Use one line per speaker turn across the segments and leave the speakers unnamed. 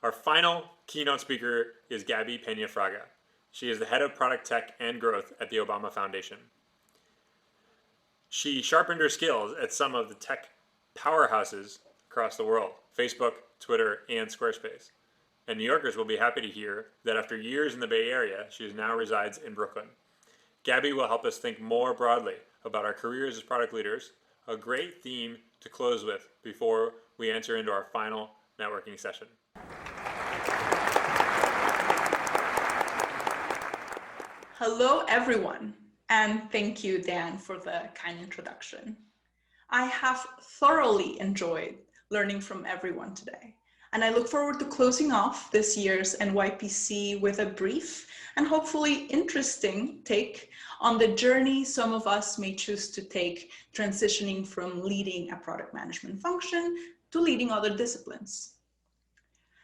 Our final keynote speaker is Gaby Peña Fraga. She is the head of product tech and growth at the Obama Foundation. She sharpened her skills at some of the tech powerhouses across the world, Facebook, Twitter, and Squarespace. And New Yorkers will be happy to hear that after years in the Bay Area, she now resides in Brooklyn. Gaby will help us think more broadly about our careers as product leaders, a great theme to close with before we enter into our final networking session.
Hello, everyone, and thank you, Dan, for the kind introduction. I have thoroughly enjoyed learning from everyone today, and I look forward to closing off this year's NYPC with a brief and hopefully interesting take on the journey some of us may choose to take transitioning from leading a product management function to leading other disciplines.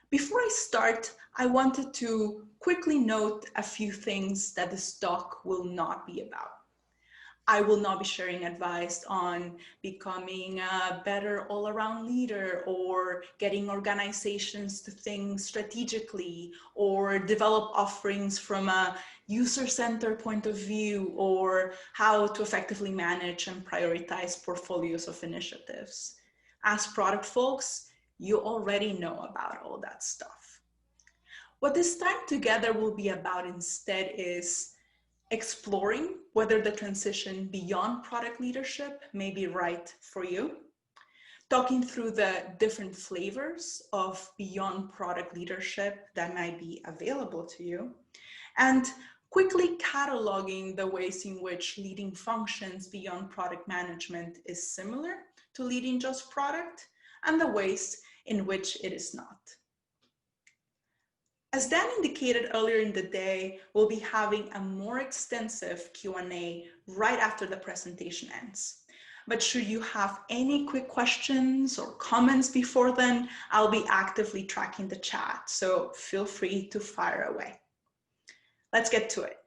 Before I start, I wanted to quickly note a few things that this talk will not be about. I will not be sharing advice on becoming a better all-around leader or getting organizations to think strategically or develop offerings from a user-centered point of view or how to effectively manage and prioritize portfolios of initiatives. As product folks, you already know about all that stuff. What this time together will be about instead is exploring whether the transition beyond product leadership may be right for you, talking through the different flavors of beyond product leadership that might be available to you, and quickly cataloging the ways in which leading functions beyond product management is similar to leading just product, and the ways in which it is not. As Dan indicated earlier in the day, we'll be having a more extensive Q&A right after the presentation ends. But should you have any quick questions or comments before then, I'll be actively tracking the chat, so feel free to fire away. Let's get to it.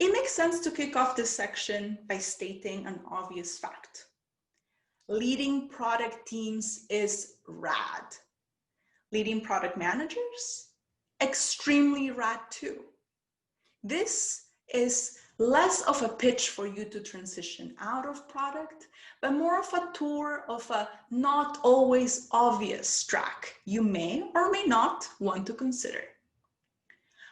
It makes sense to kick off this section by stating an obvious fact. Leading product teams is rad. Leading product managers, extremely rad too. This is less of a pitch for you to transition out of product, but more of a tour of a not always obvious track you may or may not want to consider.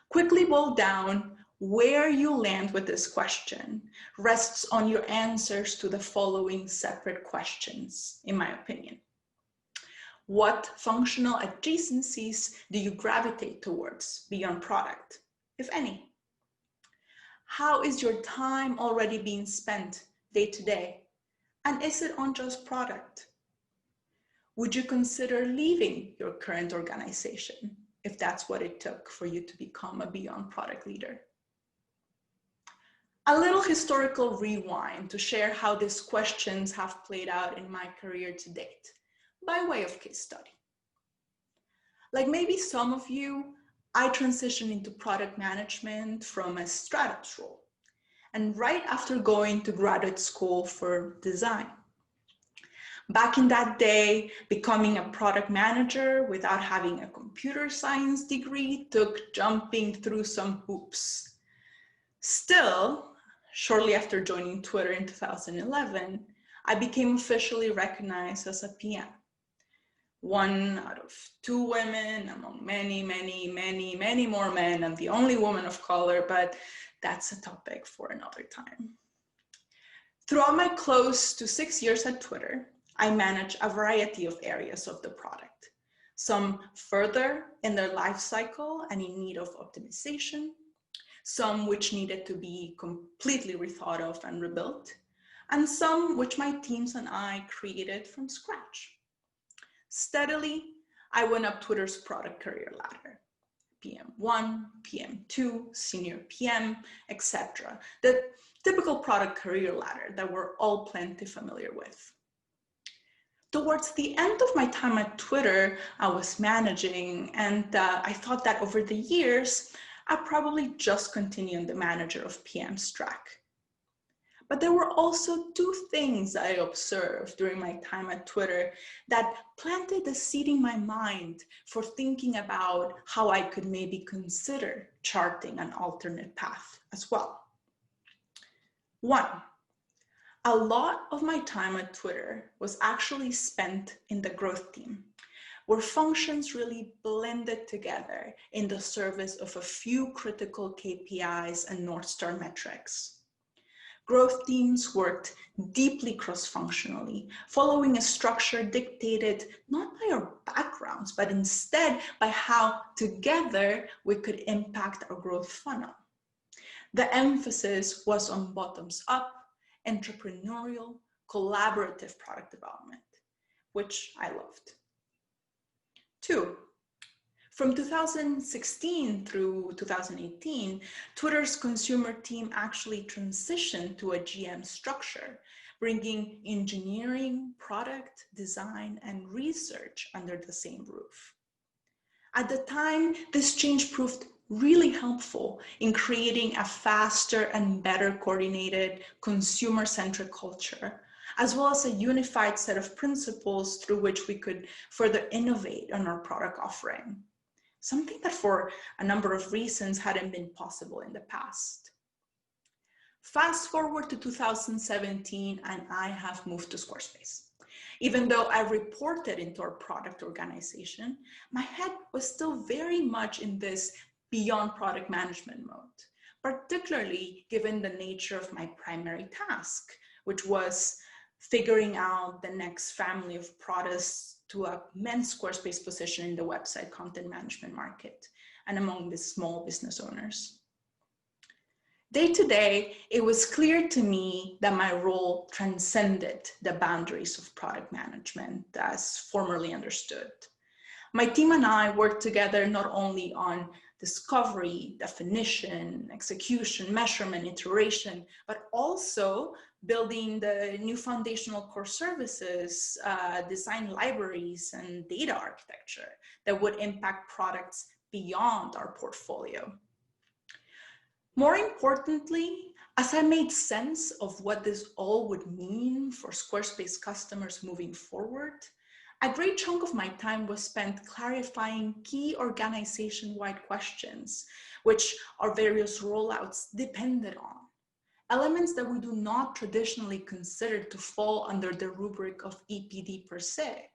Quickly boil down where you land with this question rests on your answers to the following separate questions, in my opinion. What functional adjacencies do you gravitate towards beyond product, if any? How is your time already being spent day to day? And is it on just product? Would you consider leaving your current organization if that's what it took for you to become a beyond product leader? A little historical rewind to share how these questions have played out in my career to date, by way of case study. Like maybe some of you, I transitioned into product management from a strategist role, and right after going to graduate school for design. Back in that day, becoming a product manager without having a computer science degree took jumping through some hoops. Still, shortly after joining Twitter in 2011, I became officially recognized as a PM. One out of two women among many, many, many, many more men, and the only woman of color, but that's a topic for another time. Throughout my close to 6 years at Twitter, I manage a variety of areas of the product, some further in their life cycle and in need of optimization, some which needed to be completely rethought of and rebuilt, and some which my teams and I created from scratch. Steadily, I went up Twitter's product career ladder, PM1, PM2, senior PM, etc. The typical product career ladder that we're all plenty familiar with. Towards the end of my time at Twitter, I was managing, and I thought that over the years, I'd probably just continue on the manager of PM's track. But there were also two things I observed during my time at Twitter that planted a seed in my mind for thinking about how I could maybe consider charting an alternate path as well. One, a lot of my time at Twitter was actually spent in the growth team, where functions really blended together in the service of a few critical KPIs and North Star metrics. Growth teams worked deeply cross-functionally, following a structure dictated not by our backgrounds, but instead by how together we could impact our growth funnel. The emphasis was on bottoms-up, entrepreneurial, collaborative product development, which I loved. Two, from 2016 through 2018, Twitter's consumer team actually transitioned to a GM structure, bringing engineering, product, design, and research under the same roof. At the time, this change proved really helpful in creating a faster and better coordinated consumer-centric culture, as well as a unified set of principles through which we could further innovate on our product offering. Something that for a number of reasons hadn't been possible in the past. Fast forward to 2017 and I have moved to Squarespace. Even though I reported into our product organization, my head was still very much in this beyond product management mode, particularly given the nature of my primary task, which was figuring out the next family of products to a men's Squarespace position in the website content management market and among the small business owners. Day to day, it was clear to me that my role transcended the boundaries of product management as formerly understood. My team and I worked together not only on discovery, definition, execution, measurement, iteration, but also building the new foundational core services, design libraries, and data architecture that would impact products beyond our portfolio. More importantly, as I made sense of what this all would mean for Squarespace customers moving forward, a great chunk of my time was spent clarifying key organization-wide questions, which our various rollouts depended on. Elements that we do not traditionally consider to fall under the rubric of EPD per se.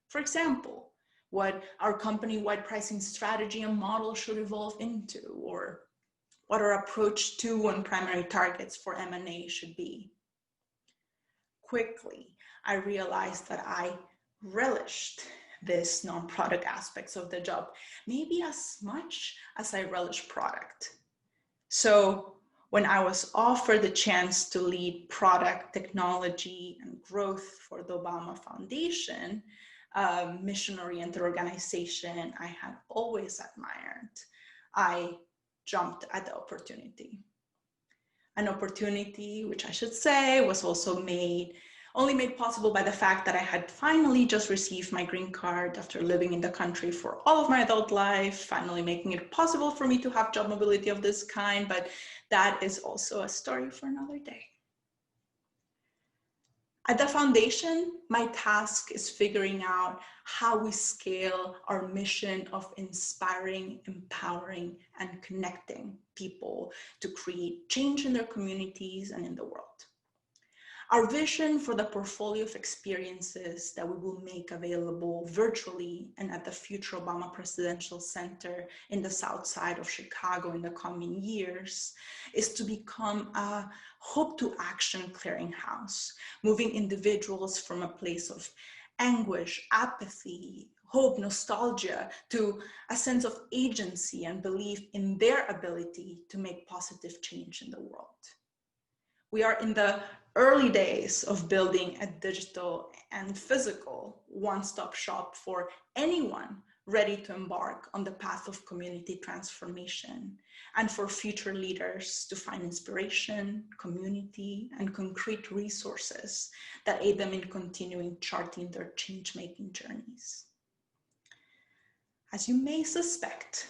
For example, what our company-wide pricing strategy and model should evolve into, or what our approach to and primary targets for M&A should be. Quickly, I realized that I relished this non-product aspects of the job, maybe as much as I relish product. So when I was offered the chance to lead product, technology, and growth for the Obama Foundation, a mission-oriented organization I had always admired, I jumped at the opportunity. An opportunity, which I should say was also only made possible by the fact that I had finally just received my green card after living in the country for all of my adult life, finally making it possible for me to have job mobility of this kind, but that is also a story for another day. At the foundation, my task is figuring out how we scale our mission of inspiring, empowering, and connecting people to create change in their communities and in the world. Our vision for the portfolio of experiences that we will make available virtually and at the future Obama Presidential Center in the South Side of Chicago in the coming years is to become a hope to action clearinghouse, moving individuals from a place of anguish, apathy, hope, nostalgia, to a sense of agency and belief in their ability to make positive change in the world. We are in the early days of building a digital and physical one-stop shop for anyone ready to embark on the path of community transformation, and for future leaders to find inspiration, community, and concrete resources that aid them in continuing charting their change-making journeys. As you may suspect,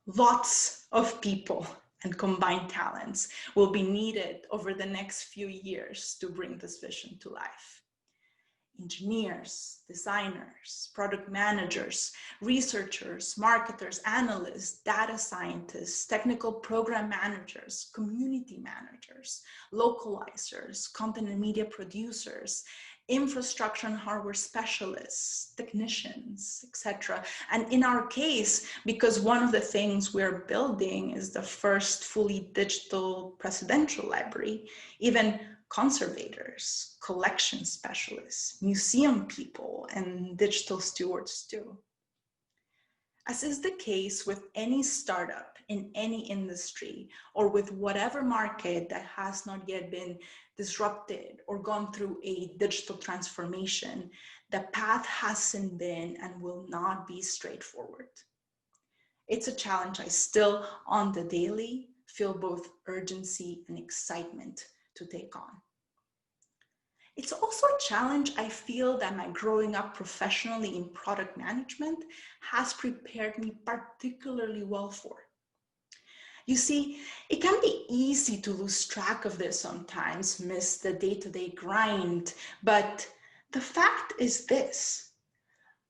lots of people and combined talents will be needed over the next few years to bring this vision to life. Engineers, designers, product managers, researchers, marketers, analysts, data scientists, technical program managers, community managers, localizers, content and media producers, infrastructure and hardware specialists, technicians, etc. And in our case, because one of the things we're building is the first fully digital presidential library, even conservators, collection specialists, museum people, and digital stewards too. As is the case with any startup in any industry or with whatever market that has not yet been disrupted or gone through a digital transformation, the path hasn't been and will not be straightforward. It's a challenge I still, on the daily, feel both urgency and excitement to take on. It's also a challenge I feel that my growing up professionally in product management has prepared me particularly well for. You see, it can be easy to lose track of this sometimes, miss the day-to-day grind, but the fact is this.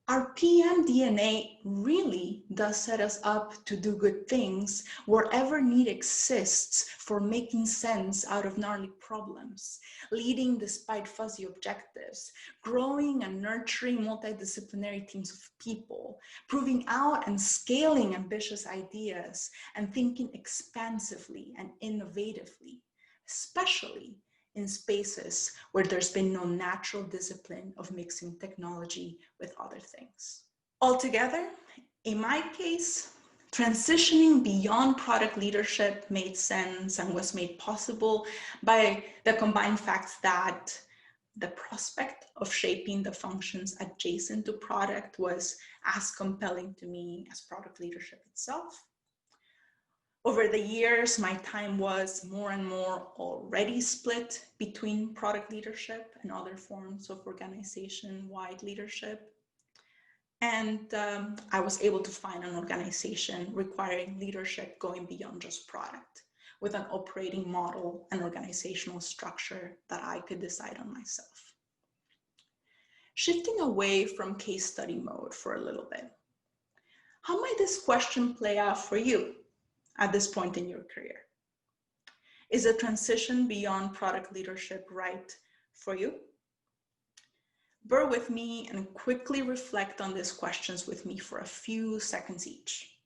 Our PM DNA really does set us up to do good things wherever need exists for making sense out of gnarly problems, leading despite fuzzy objectives, growing and nurturing multidisciplinary teams of people, proving out and scaling ambitious ideas, and thinking expansively and innovatively, especially in spaces where there's been no natural discipline of mixing technology with other things. Altogether, in my case, transitioning beyond product leadership made sense and was made possible by the combined facts that the prospect of shaping the functions adjacent to product was as compelling to me as product leadership itself. Over the years, my time was more and more already split between product leadership and other forms of organization-wide leadership. And I was able to find an organization requiring leadership going beyond just product, with an operating model and organizational structure that I could decide on myself. Shifting away from case study mode for a little bit, how might this question play out for you at this point in your career? Is a transition beyond product leadership right for you? Bear with me and quickly reflect on these questions with me for a few seconds each.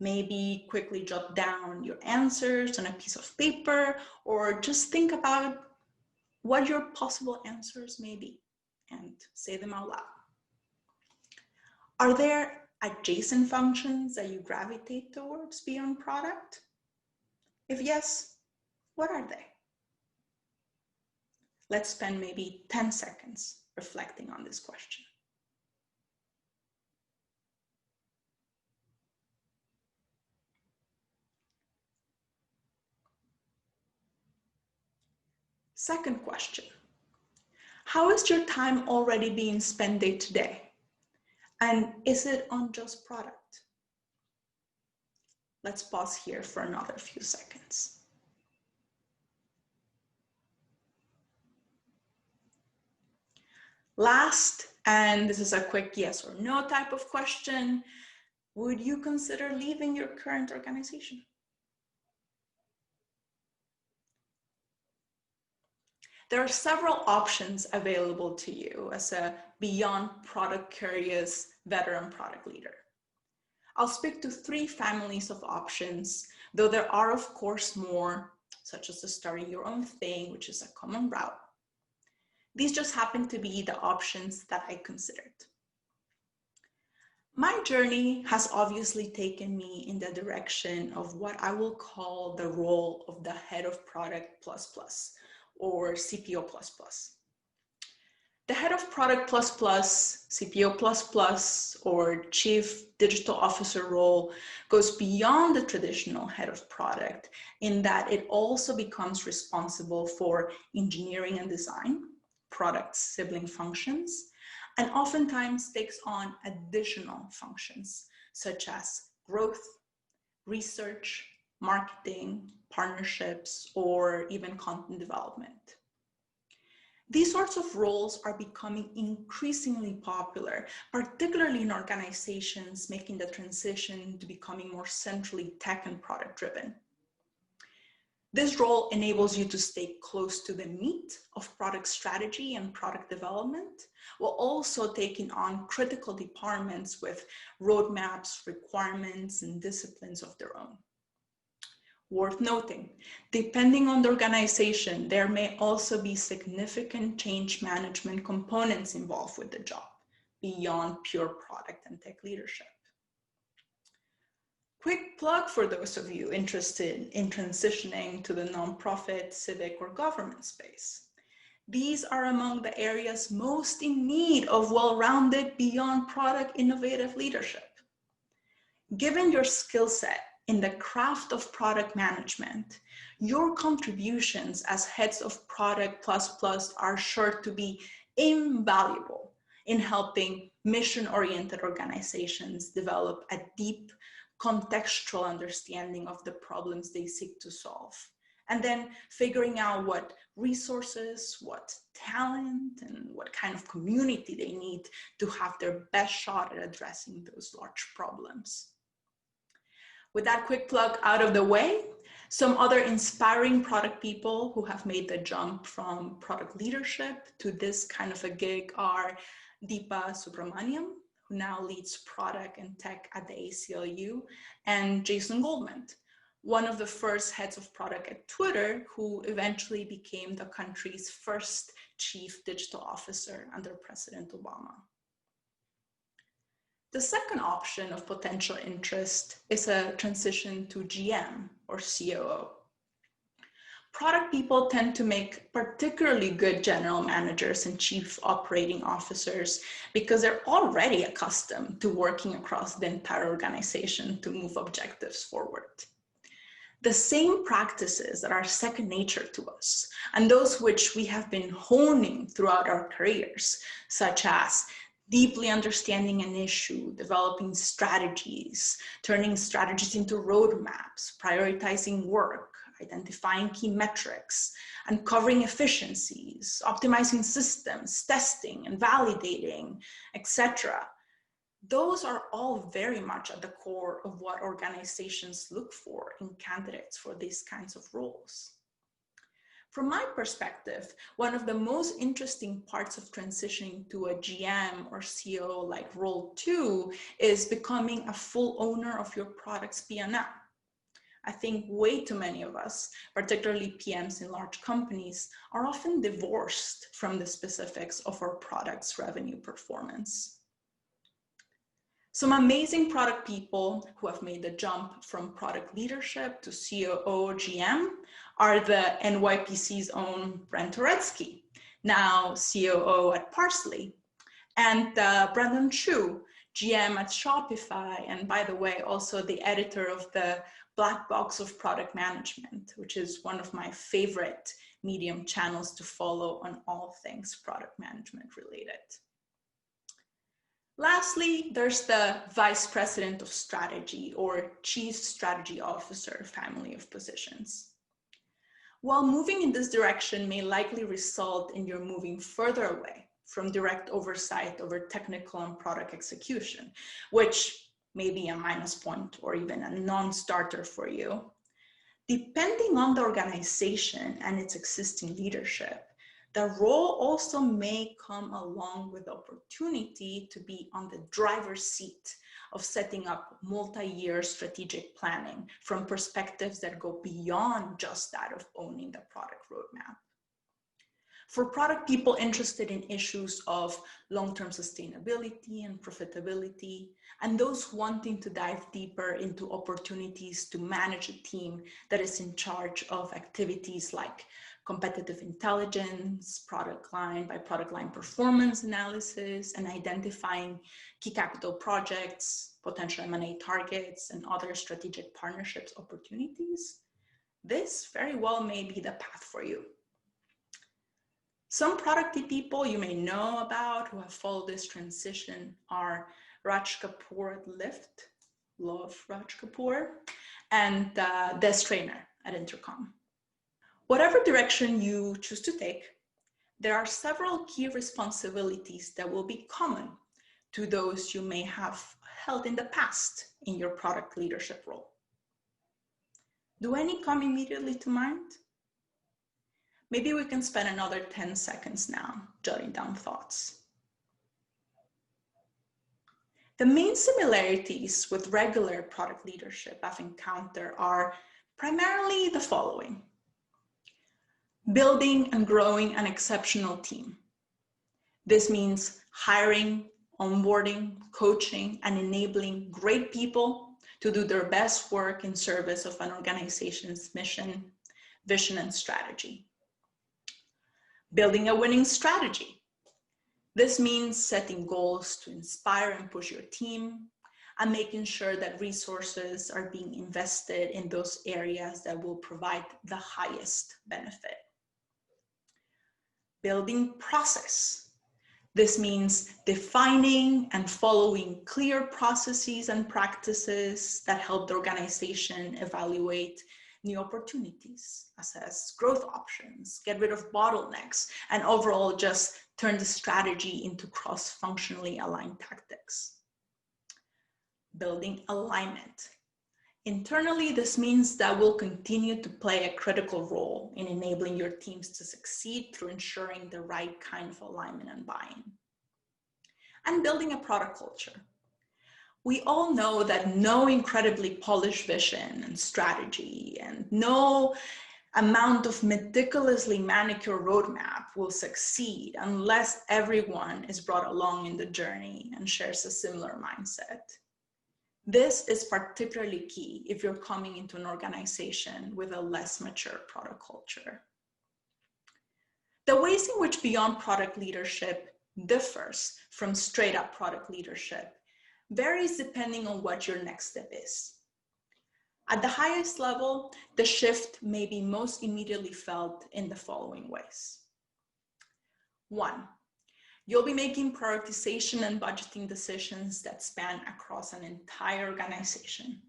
Maybe quickly jot down your answers on a piece of paper, or just think about what your possible answers may be and say them out loud. Are there adjacent functions that you gravitate towards beyond product? If yes, what are they? Let's spend maybe 10 seconds reflecting on this question. Second question, how is your time already being spent day to day? And is it on just product? Let's pause here for another few seconds. Last, and this is a quick yes or no type of question, would you consider leaving your current organization? There are several options available to you as a beyond product curious veteran product leader. I'll speak to 3 families of options, though there are of course more, such as the starting your own thing, which is a common route. These just happen to be the options that I considered. My journey has obviously taken me in the direction of what I will call the role of the head of product plus, or CPO plus. The head of product plus, CPO plus, or chief digital officer role goes beyond the traditional head of product in that it also becomes responsible for engineering and design, product sibling functions, and oftentimes takes on additional functions such as growth, research, marketing, partnerships, or even content development. These sorts of roles are becoming increasingly popular, particularly in organizations making the transition to becoming more centrally tech and product driven. This role enables you to stay close to the meat of product strategy and product development, while also taking on critical departments with roadmaps, requirements, and disciplines of their own. Worth noting, depending on the organization, there may also be significant change management components involved with the job, beyond pure product and tech leadership. Quick plug for those of you interested in transitioning to the nonprofit, civic, or government space. These are among the areas most in need of well-rounded, beyond product, innovative leadership. Given your skill set in the craft of product management, your contributions as heads of product plus are sure to be invaluable in helping mission-oriented organizations develop a deep contextual understanding of the problems they seek to solve, and then figuring out what resources, what talent, and what kind of community they need to have their best shot at addressing those large problems. With that quick plug out of the way, some other inspiring product people who have made the jump from product leadership to this kind of a gig are Deepa Subramaniam, who now leads product and tech at the ACLU, and Jason Goldman, one of the first heads of product at Twitter, who eventually became the country's first chief digital officer under President Obama. The second option of potential interest is a transition to GM or COO. Product people tend to make particularly good general managers and chief operating officers because they're already accustomed to working across the entire organization to move objectives forward. The same practices that are second nature to us and those which we have been honing throughout our careers, such as deeply understanding an issue, developing strategies, turning strategies into roadmaps, prioritizing work, identifying key metrics, uncovering efficiencies, optimizing systems, testing and validating, etc. Those are all very much at the core of what organizations look for in candidates for these kinds of roles. From my perspective, one of the most interesting parts of transitioning to a GM or COO like role 2 is becoming a full owner of your product's P&L. I think way too many of us, particularly PMs in large companies, are often divorced from the specifics of our product's revenue performance. Some amazing product people who have made the jump from product leadership to COO GM are the NYPC's own Brent Turetsky, now COO at Parsley, and Brandon Chu, GM at Shopify, and by the way, also the editor of the Black Box of Product Management, which is one of my favorite Medium channels to follow on all things product management related. Lastly, there's the Vice President of Strategy or Chief Strategy Officer family of positions. While moving in this direction may likely result in your moving further away from direct oversight over technical and product execution, which may be a minus point or even a non-starter for you, depending on the organization and its existing leadership, the role also may come along with the opportunity to be on the driver's seat of setting up multi-year strategic planning from perspectives that go beyond just that of owning the product roadmap. For product people interested in issues of long-term sustainability and profitability, and those wanting to dive deeper into opportunities to manage a team that is in charge of activities like competitive intelligence, product line by product line performance analysis, and identifying key capital projects, potential M&A targets, and other strategic partnerships opportunities, this very well may be the path for you. Some product people you may know about who have followed this transition are Raj Kapoor at Lyft, love Raj Kapoor, and desk trainer at Intercom. Whatever direction you choose to take, there are several key responsibilities that will be common to those you may have held in the past in your product leadership role. Do any come immediately to mind? Maybe we can spend another 10 seconds now jotting down thoughts. The main similarities with regular product leadership I've encountered are primarily the following: building and growing an exceptional team. This means hiring, onboarding, coaching, and enabling great people to do their best work in service of an organization's mission, vision, and strategy. Building a winning strategy. This means setting goals to inspire and push your team and making sure that resources are being invested in those areas that will provide the highest benefit. Building process. This means defining and following clear processes and practices that help the organization evaluate new opportunities, assess growth options, get rid of bottlenecks, and overall just turn the strategy into cross-functionally aligned tactics. Building alignment. Internally, this means that we'll continue to play a critical role in enabling your teams to succeed through ensuring the right kind of alignment and buy-in. And building a product culture. We all know that no incredibly polished vision and strategy and no amount of meticulously manicured roadmap will succeed unless everyone is brought along in the journey and shares a similar mindset. This is particularly key if you're coming into an organization with a less mature product culture. The ways in which beyond product leadership differs from straight up product leadership varies depending on what your next step is. At the highest level, the shift may be most immediately felt in the following ways. 1, you'll be making prioritization and budgeting decisions that span across an entire organization.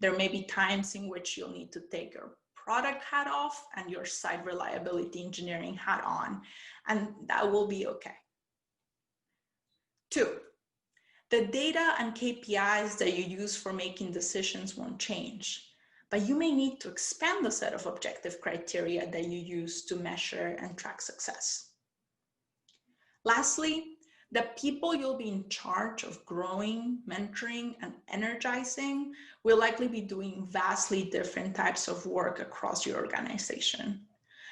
There may be times in which you'll need to take your product hat off and your site reliability engineering hat on, and that will be okay. 2, the data and KPIs that you use for making decisions won't change, but you may need to expand the set of objective criteria that you use to measure and track success. Lastly, the people you'll be in charge of growing, mentoring, and energizing will likely be doing vastly different types of work across your organization.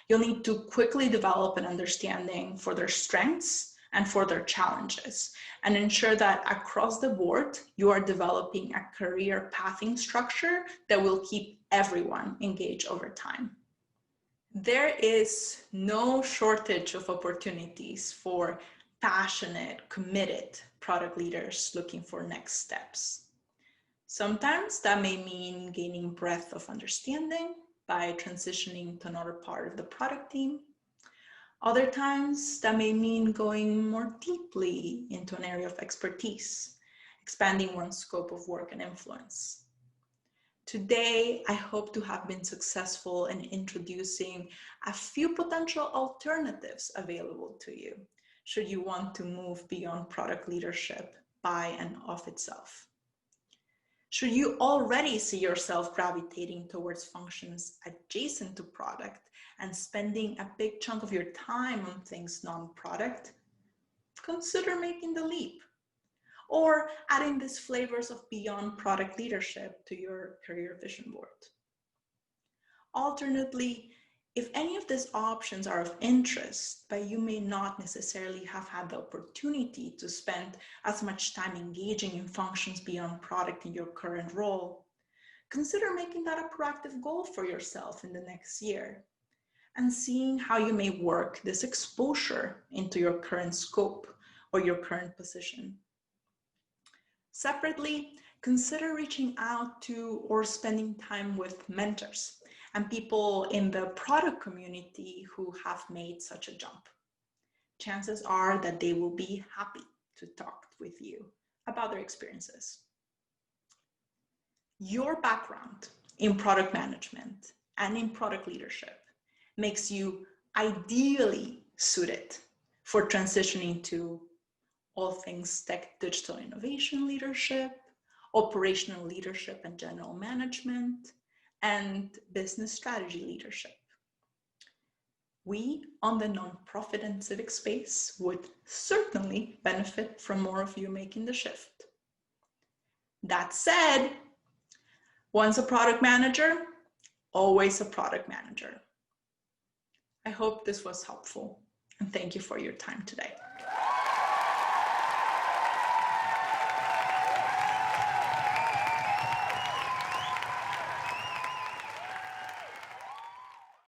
You'll need to quickly develop an understanding for their strengths and for their challenges, and ensure that across the board, you are developing a career pathing structure that will keep everyone engaged over time. There is no shortage of opportunities for passionate, committed product leaders looking for next steps. Sometimes that may mean gaining breadth of understanding by transitioning to another part of the product team. Other times that may mean going more deeply into an area of expertise, expanding one's scope of work and influence. Today, I hope to have been successful in introducing a few potential alternatives available to you, should you want to move beyond product leadership by and of itself. Should you already see yourself gravitating towards functions adjacent to product and spending a big chunk of your time on things non-product, consider making the leap, or adding these flavors of beyond product leadership to your career vision board. Alternately, if any of these options are of interest, but you may not necessarily have had the opportunity to spend as much time engaging in functions beyond product in your current role, consider making that a proactive goal for yourself in the next year and seeing how you may work this exposure into your current scope or your current position. Separately, consider reaching out to or spending time with mentors and people in the product community who have made such a jump. Chances are that they will be happy to talk with you about their experiences. Your background, in product management and in product leadership makes you ideally suited for transitioning to all things tech, digital innovation leadership, operational leadership and general management, and business strategy leadership. We on the nonprofit and civic space would certainly benefit from more of you making the shift. That said, once a product manager, always a product manager. I hope this was helpful, and thank you for your time today.